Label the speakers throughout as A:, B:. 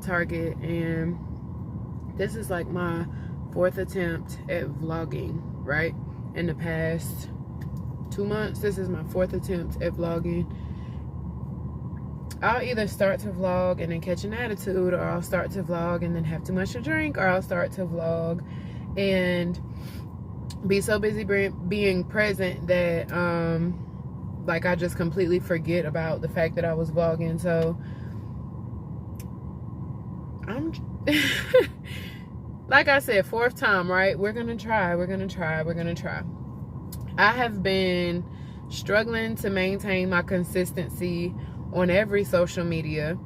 A: at Target, and this is like my 4th attempt at vlogging, right? In the past 2 months, this is my 4th attempt at vlogging. I'll either start to vlog and then catch an attitude, or I'll start to vlog and then have too much to drink, or I'll start to vlog and be so busy being present that like I just completely forget about the fact that I was vlogging. So I'm like I said, 4th time, right? We're gonna try. I have been struggling to maintain my consistency on every social media.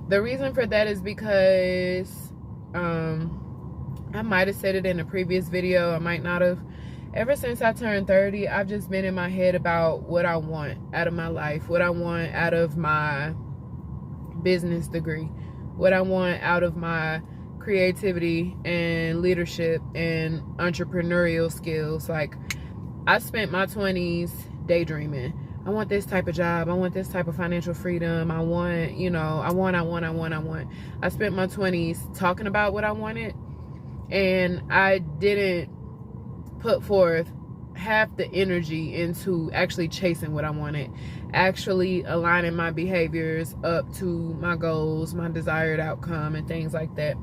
A: The reason for that is because I might have said it in a previous video, I might not have. Ever since I turned 30, I've just been in my head about what I want out of my life, what I want out of my business degree, what I want out of my creativity and leadership and entrepreneurial skills. Like, I spent my 20s daydreaming. I want this type of job. I want this type of financial freedom. I want, you know, I want. I spent my 20s talking about what I wanted, and I didn't put forth half the energy into actually chasing what I wanted, actually aligning my behaviors up to my goals, my desired outcome, and things like that.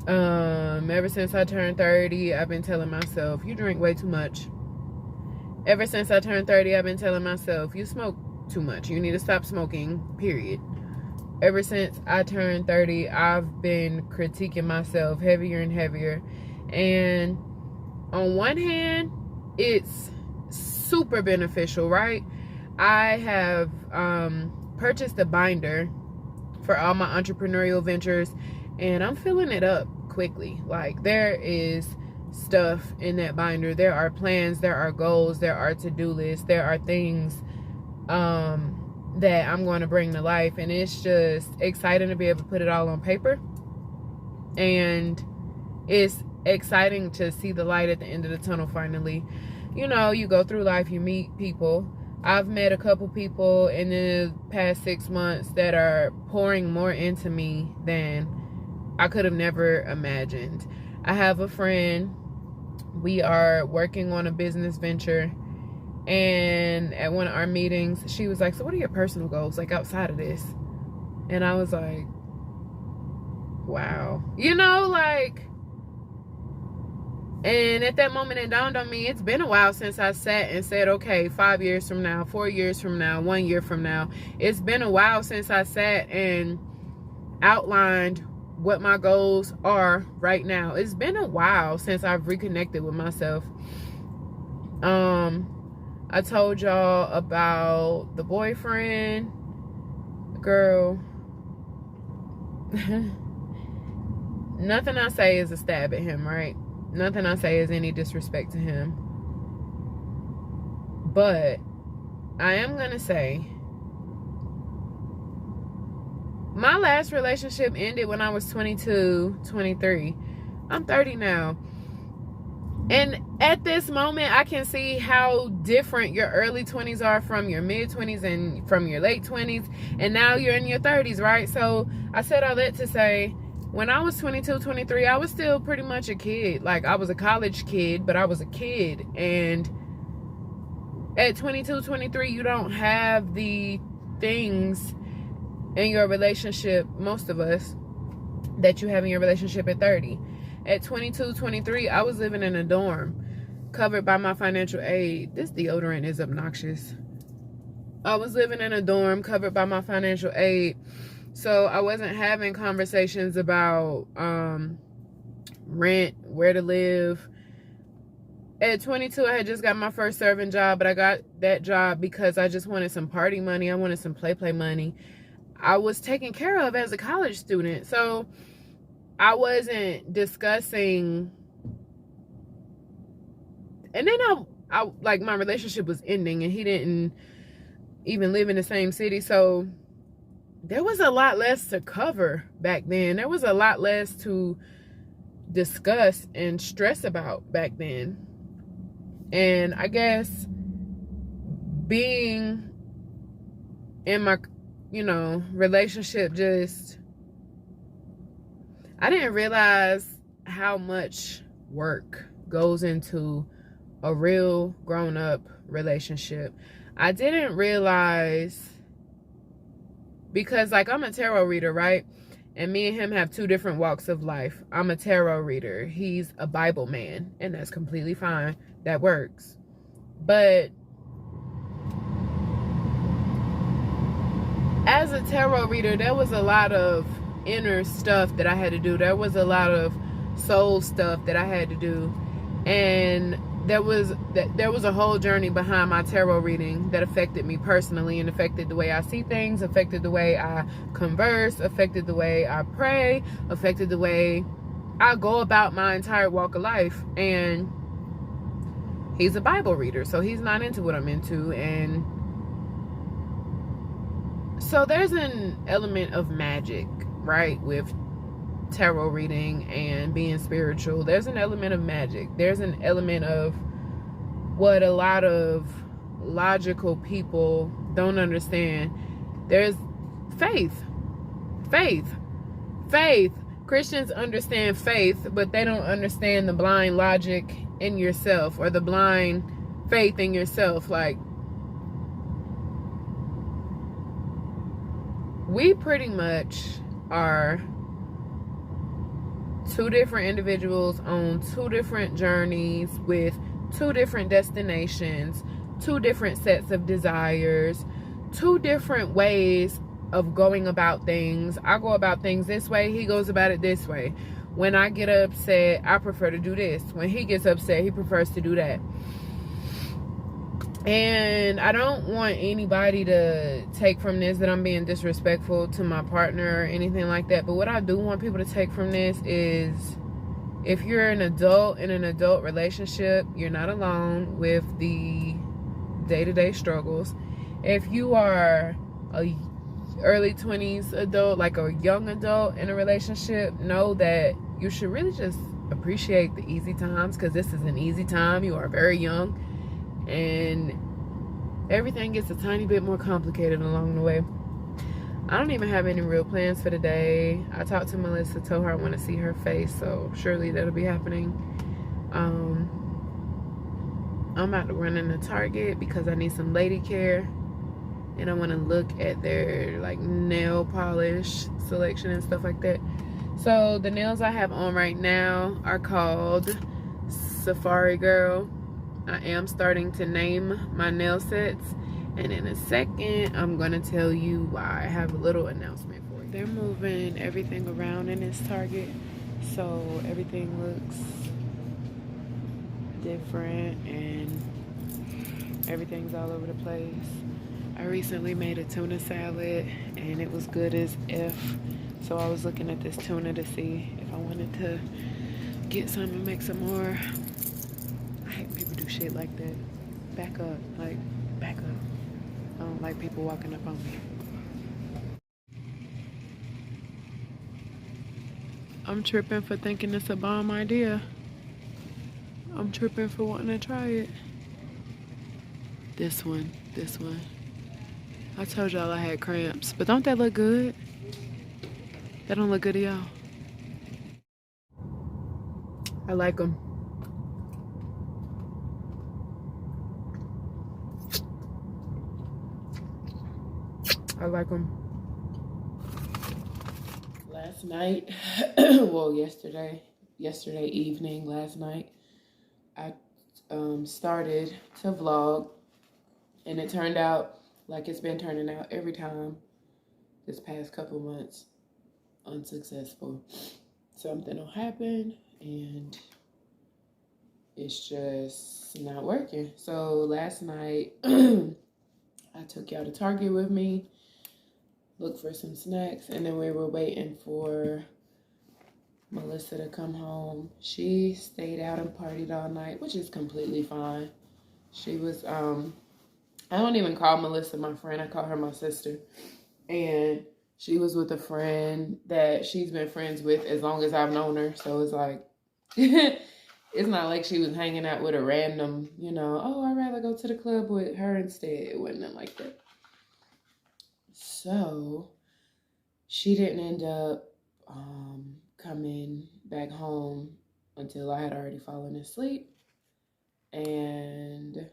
A: Ever since I turned 30, I've been telling myself, you drink way too much. Ever since I turned 30, I've been telling myself, you smoke too much. You need to stop smoking, period. Ever since I turned 30, I've been critiquing myself heavier and heavier. And on one hand, it's super beneficial, right? I have purchased a binder for all my entrepreneurial ventures, and I'm filling it up quickly. Like, there is stuff in that binder. There are plans, there are goals, there are to-do lists, there are things that I'm going to bring to life, and it's just exciting to be able to put it all on paper. And it's exciting to see the light at the end of the tunnel finally. You know, you go through life, you meet people. I've met a couple people in the past 6 months that are pouring more into me than I could have never imagined. I have a friend, we are working on a business venture, and at one of our meetings, she was like, so what are your personal goals, like, outside of this? And I was like, wow. You know, like, and at that moment it dawned on me, it's been a while since I sat and said, okay, 5 years from now, 4 years from now, 1 year from now. It's been a while since I sat and outlined what my goals are right now. It's been a while since I've reconnected with myself. I told y'all about the boyfriend, girl. Nothing I say is a stab at him, right? Nothing I say is any disrespect to him. But I am gonna say, my last relationship ended when I was 22, 23. I'm 30 now. And at this moment, I can see how different your early 20s are from your mid 20s and from your late 20s. And now you're in your 30s, right? So I said all that to say, when I was 22, 23, I was still pretty much a kid. Like, I was a college kid, but I was a kid. And at 22, 23, you don't have the things in your relationship, most of us, that you have in your relationship at 30. At 22, 23, I was living in a dorm covered by my financial aid. This deodorant is obnoxious. I was living in a dorm covered by my financial aid. So I wasn't having conversations about rent, where to live. At 22, I had just got my first serving job, but I got that job because I just wanted some party money. I wanted some play money. I was taken care of as a college student. So I wasn't discussing. And then I like, my relationship was ending and he didn't even live in the same city. So there was a lot less to cover back then. There was a lot less to discuss and stress about back then. And I guess being in my, relationship just I didn't realize how much work goes into a real grown-up relationship. I didn't realize, because like I'm a tarot reader, right? And me and him have two different walks of life. I'm a tarot reader. He's a Bible man, and that's completely fine. That works. But as a tarot reader, there was a lot of inner stuff that I had to do. There was a lot of soul stuff that I had to do. And there was a whole journey behind my tarot reading that affected me personally, and affected the way I see things, affected the way I converse, affected the way I pray, affected the way I go about my entire walk of life. And he's a Bible reader, so he's not into what I'm into. And so there's an element of magic, right, with tarot reading and being spiritual. There's an element of magic. There's an element of what a lot of logical people don't understand. There's faith. Christians understand faith, but they don't understand the blind logic in yourself, or the blind faith in yourself. Like, we pretty much are two different individuals on two different journeys with two different destinations, two different sets of desires, two different ways of going about things. I go about things this way, he goes about it this way. When I get upset, I prefer to do this. When he gets upset, he prefers to do that. And I don't want anybody to take from this that I'm being disrespectful to my partner or anything like that. But what I do want people to take from this is, if you're an adult in an adult relationship, you're not alone with the day-to-day struggles. If you are a early 20s adult, like a young adult in a relationship, know that you should really just appreciate the easy times, because this is an easy time. You are very young, and everything gets a tiny bit more complicated along the way. I don't even have any real plans for the day. I talked to Melissa, told her I want to see her face, so surely that'll be happening. I'm about to run into Target because I need some lady care, and I want to look at their like nail polish selection and stuff like that. So the nails I have on right now are called Safari Girl. I am starting to name my nail sets, and in a second I'm gonna tell you why. I have a little announcement for you. They're moving everything around in this Target, so everything looks different and everything's all over the place. I recently made a tuna salad and it was good as F, so I was looking at this tuna to see if I wanted to get some and make some more. I hate people do shit like that. Back up, like, back up. I don't like people walking up on me. I'm tripping for thinking it's a bomb idea. I'm tripping for wanting to try it. This one. I told y'all I had cramps, but don't that look good? That don't look good to y'all. I like them. I like them. Last night, well, yesterday evening, last night, I started to vlog, and it turned out like it's been turning out every time this past couple months, unsuccessful. Something will happen and it's just not working. So last night, I took y'all to Target with me, looked for some snacks, and then we were waiting for Melissa to come home. She stayed out and partied all night, which is completely fine. She was, I don't even call Melissa my friend, I call her my sister. And she was with a friend that she's been friends with as long as I've known her. So it's like, it's not like she was hanging out with a random, you know, oh, I'd rather go to the club with her instead. It wasn't like that. So she didn't end up coming back home until I had already fallen asleep. And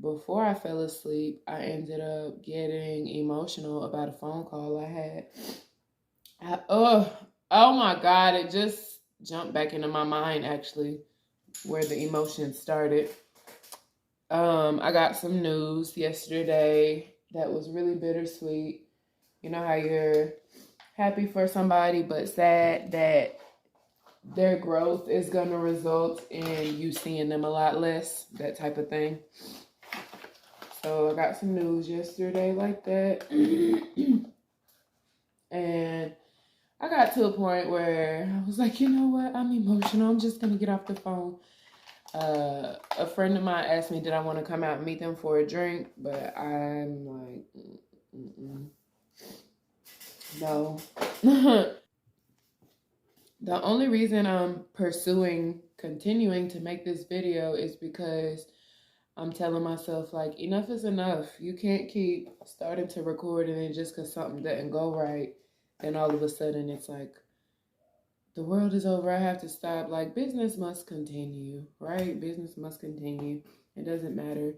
A: before I fell asleep, I ended up getting emotional about a phone call I had. Oh my God, it just jumped back into my mind, actually, where the emotions started. I got some news yesterday that was really bittersweet. You know how you're happy for somebody, but sad that their growth is going to result in you seeing them a lot less, that type of thing. So I got some news yesterday like that. And I got to a point where I was like, you know what? I'm emotional. I'm just going to get off the phone. A friend of mine asked me, did I want to come out and meet them for a drink? But I'm like, no. The only reason I'm continuing to make this video is because I'm telling myself, like, enough is enough. You can't keep starting to record and then just because something didn't go right, then all of a sudden it's like, the world is over, I have to stop. Like, business must continue, right? Business must continue. It doesn't matter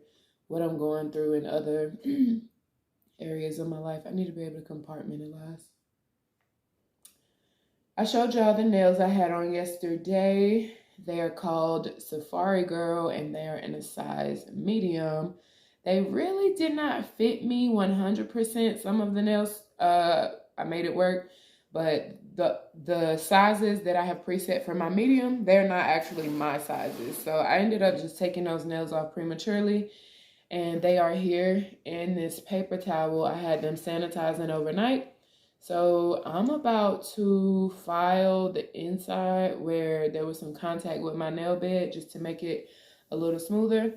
A: what I'm going through in other areas of my life. I need to be able to compartmentalize. I showed y'all the nails I had on yesterday. They are called Safari Girl, and they are in a size medium. They really did not fit me 100%. Some of the nails, I made it work, but the sizes that I have preset for my medium, they're not actually my sizes. So I ended up just taking those nails off prematurely, and they are here in this paper towel. I had them sanitizing overnight. So I'm about to file the inside where there was some contact with my nail bed just to make it a little smoother.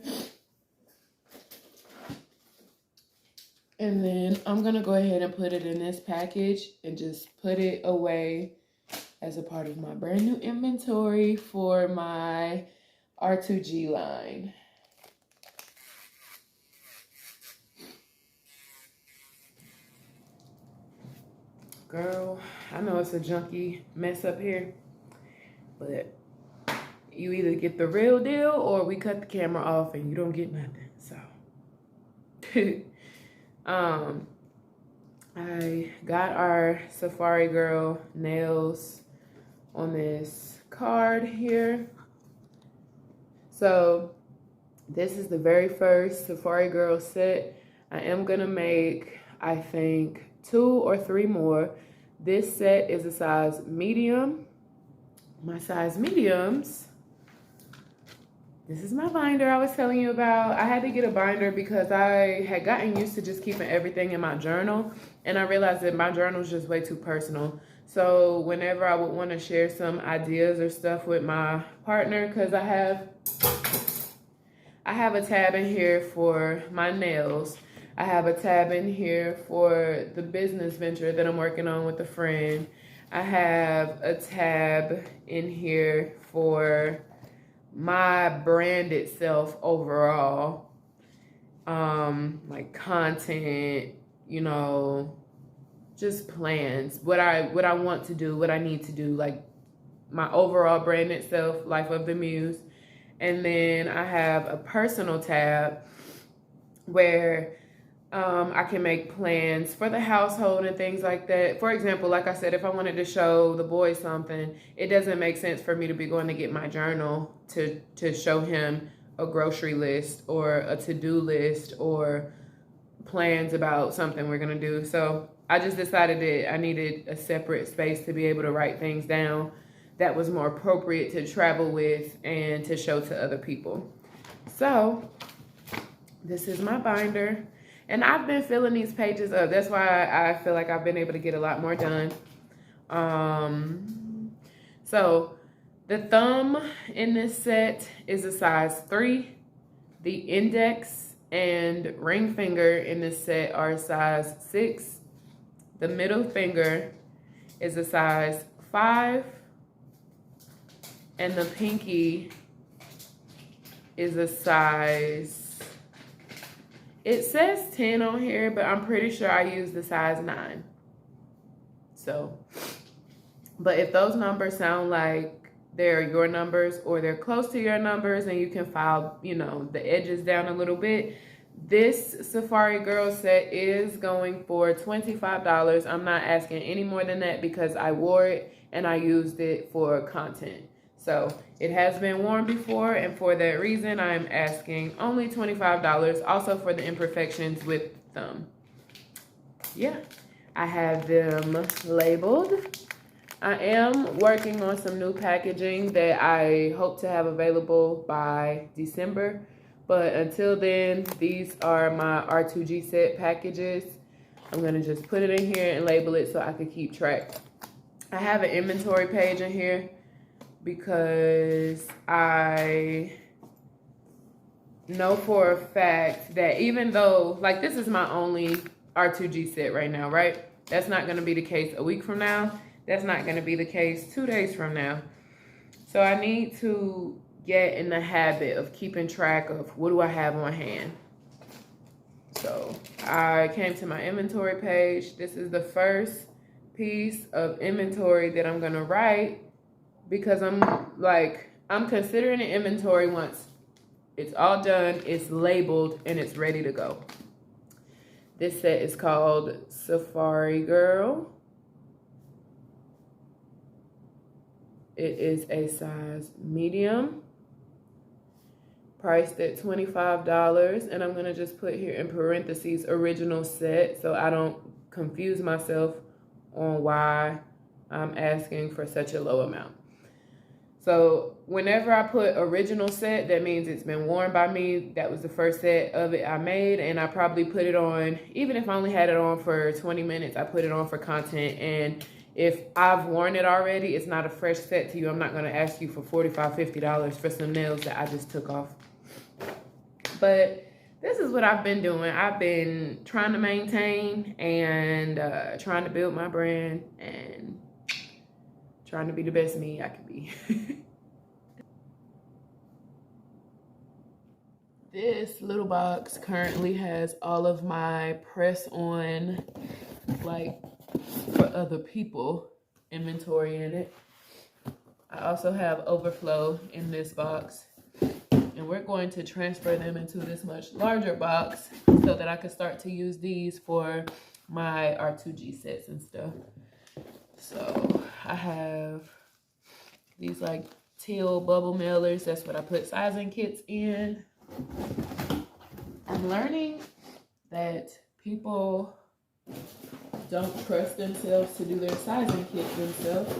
A: And then I'm going to go ahead and put it in this package and just put it away as a part of my brand new inventory for my R2G line. Girl, I know it's a junky mess up here, but you either get the real deal or we cut the camera off and you don't get nothing. So I got our Safari Girl nails on this card here. So this is the very first Safari Girl set. I am gonna make, I think, 2 or 3 more. This set is a size medium. My size mediums, this is my binder I was telling you about. I had to get a binder because I had gotten used to just keeping everything in my journal, and I realized that my journal is just way too personal. So whenever I would want to share some ideas or stuff with my partner, because I have a tab in here for my nails. I have a tab in here for the business venture that I'm working on with a friend. I have a tab in here for my brand itself overall, like content, you know, just plans, what I want to do, what I need to do, like my overall brand itself, Life of the Muse. And then I have a personal tab where I can make plans for the household and things like that. For example, like I said, if I wanted to show the boy something, it doesn't make sense for me to be going to get my journal to show him a grocery list or a to-do list or plans about something we're going to do. So I just decided that I needed a separate space to be able to write things down that was more appropriate to travel with and to show to other people. So this is my binder. And I've been filling these pages up. That's why I feel like I've been able to get a lot more done. So the thumb in this set is a size 3. The index and ring finger in this set are a size 6. The middle finger is a size 5. And the pinky is a size, it says 10 on here, but I'm pretty sure I used the size 9. So But if those numbers sound like they're your numbers or they're close to your numbers and you can file, you know, the edges down a little bit, this Safari Girl set is going for $25. I'm not asking any more than that because I wore it and I used it for content. So it has been worn before, and for that reason, I'm asking only $25, also for the imperfections with them. Yeah, I have them labeled. I am working on some new packaging that I hope to have available by December. But until then, these are my R2G set packages. I'm gonna just put it in here and label it so I can keep track. I have an inventory page in here because I know for a fact that even though, like, this is my only R2G set right now, right? That's not gonna be the case a week from now. That's not gonna be the case 2 days from now. So I need to get in the habit of keeping track of what do I have on hand. So I came to my inventory page. This is the first piece of inventory that I'm gonna write because I'm considering an inventory once it's all done, it's labeled, and it's ready to go. This set is called Safari Girl. It is a size medium, priced at $25, and I'm gonna just put here in parentheses original set so I don't confuse myself on why I'm asking for such a low amount. So whenever I put original set, that means it's been worn by me. That was the first set of it I made, and I probably put it on, even if I only had it on for 20 minutes, I put it on for content. And if I've worn it already, it's not a fresh set to you. I'm not gonna ask you for $45, $50 for some nails that I just took off. But this is what I've been doing. I've been trying to maintain and trying to build my brand and trying to be the best me I can be. This little box currently has all of my press-on, like, for other people inventory in it. I also have overflow in this box, and we're going to transfer them into this much larger box so that I can start to use these for my R2G sets and stuff. So I have these like teal bubble mailers. That's what I put sizing kits in. I'm learning that people don't trust themselves to do their sizing kits themselves,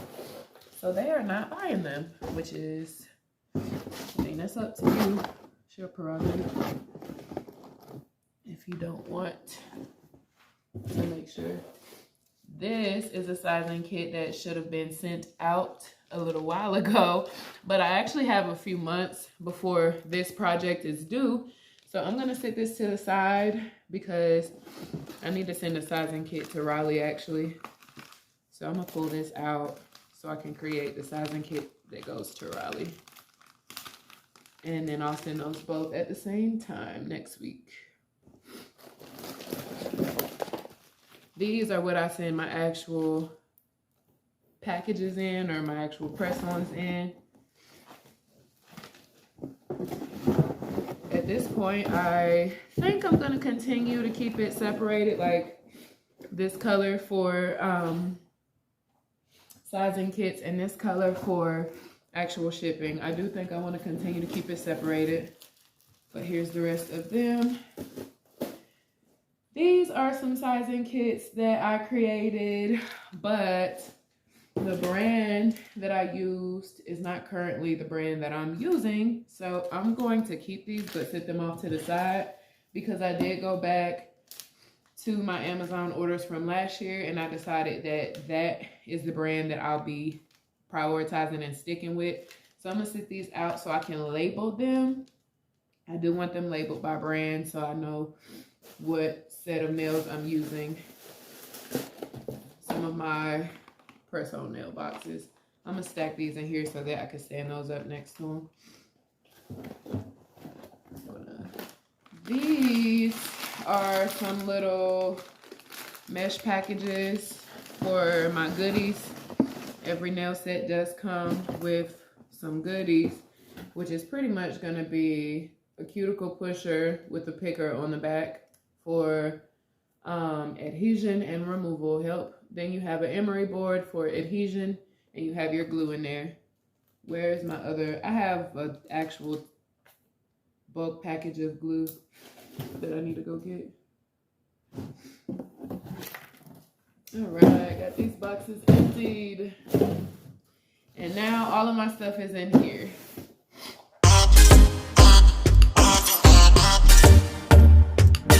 A: so they are not buying them, which is, I mean, that's up to you. It's your prerogative. If you don't want to make sure. This is a sizing kit that should have been sent out a little while ago, but I actually have a few months before this project is due. So I'm gonna set this to the side because I need to send a sizing kit to Raleigh actually. So I'm gonna pull this out so I can create the sizing kit that goes to Raleigh. And then I'll send those both at the same time next week. These are what I send my actual packages in, or my actual press-ons in. At this point, I think I'm gonna continue to keep it separated, like this color for sizing kits and this color for actual shipping. I do think I want to continue to keep it separated, but here's the rest of them. These are some sizing kits that I created, but the brand that I used is not currently the brand that I'm using. So I'm going to keep these, but set them off to the side because I did go back to my Amazon orders from last year, and I decided that that is the brand that I'll be prioritizing and sticking with. So I'm gonna set these out so I can label them. I do want them labeled by brand so I know what set of nails I'm using. Some of my press-on nail boxes. I'm gonna stack these in here so that I can stand those up next to them. These are some little mesh packages for my goodies, Every nail set does come with some goodies, which is pretty much going to be a cuticle pusher with a picker on the back for adhesion and removal help. Then you have an emery board for adhesion, and you have your glue in there. Where's my other? I have an actual bulk package of glue that I need to go get. All right, got these boxes emptied. And now all of my stuff is in here.